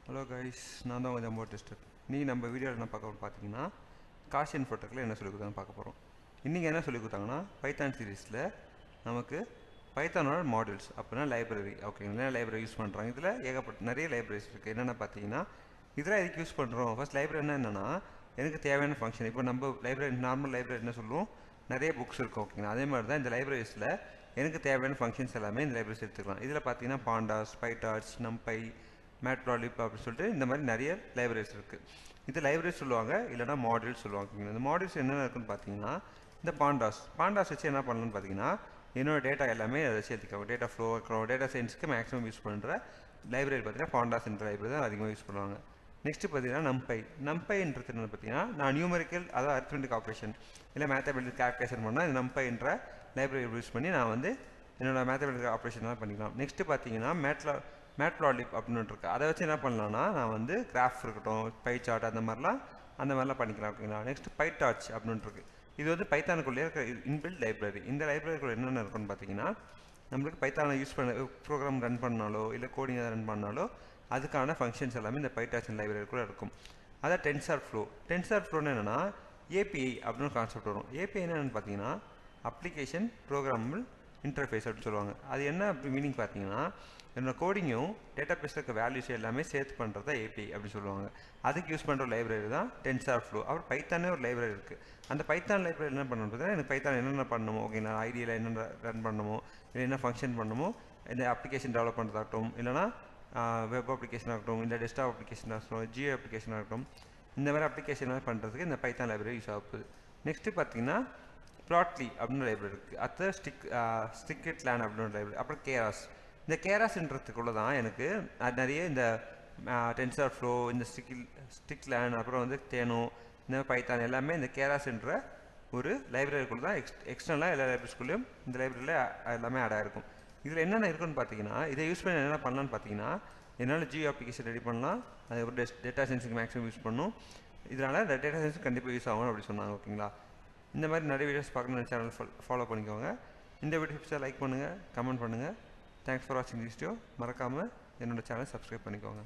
Hello guys, நான் தான் உங்கள் ஜம்போ டெஸ்டர். இன்றைக்கி நம்ம வீடியோவில் என்ன பார்க்க பார்த்தீங்கன்னா காஷ் இன்ஃபோடெக்கில் என்ன சொல்லிக் கொடுத்தான்னு பார்க்க போகிறோம். இன்றைக்கி என்ன சொல்லிக் கொடுத்தாங்கன்னா பைத்தான் சீரீஸில் நமக்கு பைத்தானோட மாடியூல்ஸ் அப்படின்னா லைப்ரரி. ஓகேங்களா, லைப்ரரி யூஸ் பண்ணுறாங்க. இதில் ஏகப்பட்ட நிறைய லைப்ரரிஸ் இருக்குது. என்னென்ன பார்த்தீங்கன்னா இதில் எதுக்கு யூஸ் பண்ணுறோம். ஃபஸ்ட் லைப்ரரி என்னென்னா எனக்கு தேவையான ஃபங்க்ஷன். இப்போ நம்ம லைப்ரரி நார்மல் லைப்ரரி என்ன சொல்லுவோம், நிறைய புக்ஸ் இருக்கும். ஓகேங்களா, அதே மாதிரி தான் இந்த லைப்ரரிஸில் எனக்கு தேவையான ஃபங்க்ஷன்ஸ் எல்லாமே இந்த லைப்ரரிஸ் எடுத்துக்கலாம். இதில் பார்த்தீங்கன்னா பாண்டாஸ், பைடார்ச், நம்பை, மேட்ப்ளாலிப் அப்படின்னு சொல்லிட்டு இந்த மாதிரி நிறைய லைப்ரரிஸ் இருக்குது. இது லைப்ரரிஸ் சொல்லுவாங்க, இல்லைனா மாடியூல்ஸ் சொல்லுவாங்க. இந்த மாடியூல்ஸ் என்னென்ன இருக்குன்னு பார்த்தீங்கன்னா இந்த பாண்டாஸ் வச்சு என்ன பண்ணணும்னு பார்த்தீங்கன்னா என்னோட டேட்டா எல்லாமே அதை வச்சு எடுத்துக்கலாம். டேட்டா ஃப்ளோ இருக்கிறோம். டேட்டா சயின்ஸுக்கு மேக்ஸிமம் யூஸ் பண்ணுற லைப்ரரி பார்த்தீங்கன்னா பாண்டாஸ் என்ற லைப்ரரி தான் அதிகமாக யூஸ் பண்ணுவாங்க. நெக்ஸ்ட் பார்த்தீங்கன்னா நம்பைன்றது என்ன பார்த்தீங்கன்னா நான் நியூமரிக்கல், அதாவது அரித்மெட்டிக் ஆப்ரேஷன் இல்லை மேத்தமெட்டிக் கால்குலேஷன் பண்ணால் இந்த நம்பைன்ற லைப்ரரி யூஸ் பண்ணி நான் வந்து என்னோட மேத்தமெட்டிக் ஆப்ரேஷன்லாம் பண்ணிக்கலாம். நெக்ஸ்ட்டு பார்த்தீங்கன்னா மேட்ப்ளாலிப் அப்படின்னு இருக்குது. அதை வச்சு என்ன பண்ணலான்னா நான் வந்து கிராஃப் இருக்கட்டும், பை சார்ட் அந்த மாதிரிலாம் பண்ணிக்கலாம். ஓகேங்களா. நெக்ஸ்ட் பைடார்ச் அப்படின்னு இருக்குது. இது வந்து பைத்தானுக்குள்ளே இருக்கிற இன்பில்ட் லைப்ரரி. இந்த லைப்ரரிக்குள்ள என்னென்ன இருக்குன்னு பார்த்தீங்கன்னா நம்மளுக்கு பைத்தானை யூஸ் பண்ண ப்ரோக்ராம் ரன் பண்ணாலோ இல்லை கோடிங் ரன் பண்ணாலோ அதுக்கான ஃபங்க்ஷன்ஸ் எல்லாமே இந்த பைடார்ச் லைப்ரரிக்குள்ளே இருக்கும். அதான் டென்சர் ஃப்ளோன்னு என்னென்னா ஏபிஐ அப்படின்னு கான்செப்ட் வரும். ஏபிஐ என்னென்னு பார்த்தீங்கன்னா அப்ளிகேஷன் ப்ரோக்ராமபிள் இன்டர்ஃபேஸ் அப்படின்னு சொல்லுவாங்க. அது என்ன அப்படி மீனிங் பார்த்தீங்கன்னா என்னோட கோடிங்கும் டேட்டா பேஸில் இருக்க வேல்யூஸ் எல்லாமே சேர்த்து பண்ணுறது தான் ஏபிஐ அப்படின்னு சொல்லுவாங்க. அதுக்கு யூஸ் பண்ணுற லைப்ரரி தான் டென்சர்ஃப்ளோ. அப்புறம் பைத்தானே ஒரு லைப்ரரி இருக்குது. அந்த பைத்தான் லைப்ரரி என்ன பண்ணுறது, எனக்கு பைத்தான் என்னென்ன பண்ணணுமோ, ஓகேங்களா, ஐடியில் என்னென்ன ரன் பண்ணணுமோ, இல்லை என்ன ஃபங்க்ஷன் பண்ணணுமோ, இந்த அப்ளிகேஷன் டெவலப் பண்ணுறதாகட்டும், இல்லைனா வெப் அப்ளிகேஷன் ஆகட்டும், இல்லை டெஸ்க்டாப் அப்ளிகேஷன் ஆகட்டும், ஜியோ அப்ளிகேஷன் ஆகட்டும், இந்த மாதிரி அப்ளிகேஷன் பண்ணுறதுக்கு இந்த பைத்தான் லைப்ரரி யூஸ் ஆகுது. நெக்ஸ்ட்டு பார்த்தீங்கன்னா ப்ளாட்லி அப்படின்னு லைப்ரரி இருக்குது. அடுத்த ஸ்டிக்கெட் லேன் அப்படின்னு லைப்ரரி. அப்புறம் இந்த கேராஸ்ன்றதுக்குள்ளே தான் எனக்கு நிறைய இந்த டென்சர் ஃப்ளோ, இந்த ஸ்டிக் லேன், அப்புறம் வந்து தேனோ, இந்த பைத்தான் எல்லாமே இந்த கேராஸ்ன்ற ஒரு லைப்ரரிக்குள்ளே தான் எக்ஸ்டர்னலாக எல்லா லைப்ரரிஸ்குள்ளேயும் இந்த லைப்ரரியில் எல்லாமே ஆட் ஆகிருக்கும். இதில் என்னென்ன இருக்குன்னு பார்த்தீங்கன்னா இதை யூஸ் பண்ணி என்ன பண்ணலான்னு பார்த்தீங்கன்னா என்னால் ஜியோ அப்ளிகேஷன் ரெடி பண்ணலாம். அதுக்கப்புறம் டேட்டா சயின்ஸுக்கு மேக்ஸிமம் யூஸ் பண்ணணும். இதனால் இந்த டேட்டா சயின்ஸுக்கு கண்டிப்பாக யூஸ் ஆகும் அப்படி சொன்னாங்க. ஓகேங்களா, இந்த மாதிரி நிறைய வீடியோஸ் பார்க்கணும்னு சேனல் ஃபாலோ பண்ணிக்கோங்க. இந்த வீடியோஸை லைக் பண்ணுங்கள், கமெண்ட் பண்ணுங்கள். தேங்க்ஸ் ஃபார் வாட்சிங் திஸ் வீடியோ. மறக்காமல் என்னோடய சேனல் சப்ஸ்கிரைப் பண்ணிக்கோங்க.